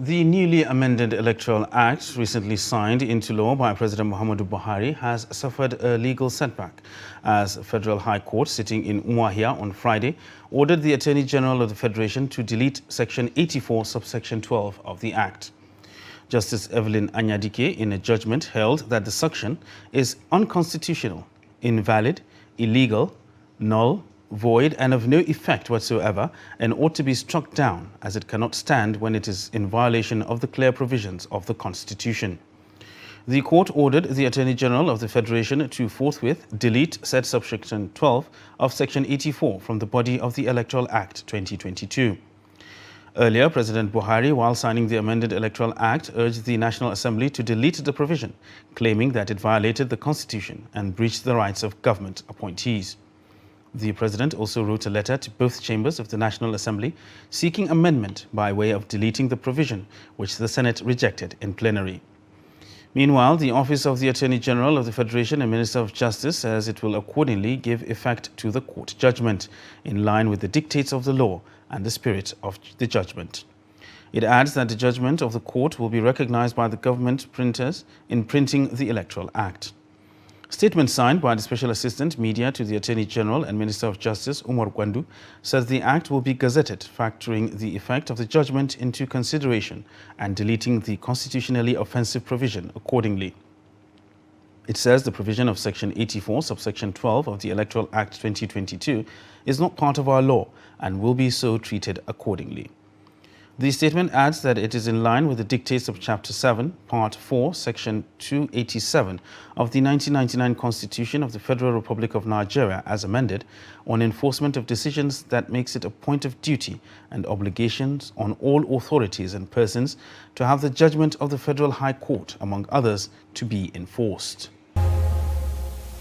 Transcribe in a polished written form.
The newly amended Electoral Act, recently signed into law by President Muhammadu Buhari, has suffered a legal setback as Federal High Court sitting in Umuahia on Friday ordered the Attorney General of the Federation to delete Section 84, subsection 12 of the Act. Justice Evelyn Anyadike, in a judgment, held that the section is unconstitutional, invalid, illegal, null, void and of no effect whatsoever, and ought to be struck down as it cannot stand when it is in violation of the clear provisions of the Constitution. The court ordered the Attorney General of the Federation to forthwith delete said subsection 12 of Section 84 from the body of the Electoral Act 2022. Earlier, President Buhari, while signing the amended Electoral Act, urged the National Assembly to delete the provision, claiming that it violated the Constitution and breached the rights of government appointees. The President also wrote a letter to both chambers of the National Assembly seeking amendment by way of deleting the provision, which the Senate rejected in plenary. Meanwhile, the Office of the Attorney General of the Federation and Minister of Justice says it will accordingly give effect to the court judgment in line with the dictates of the law and the spirit of the judgment. It adds that the judgment of the court will be recognized by the government printers in printing the Electoral Act. Statement signed by the Special Assistant Media to the Attorney General and Minister of Justice, Umar Gwandu, says the Act will be gazetted, factoring the effect of the judgment into consideration and deleting the constitutionally offensive provision accordingly. It says the provision of Section 84, subsection 12 of the Electoral Act 2022 is not part of our law and will be so treated accordingly. The statement adds that it is in line with the dictates of Chapter 7, Part 4, Section 287 of the 1999 Constitution of the Federal Republic of Nigeria as amended on enforcement of decisions that makes it a point of duty and obligations on all authorities and persons to have the judgment of the Federal High Court, among others, to be enforced.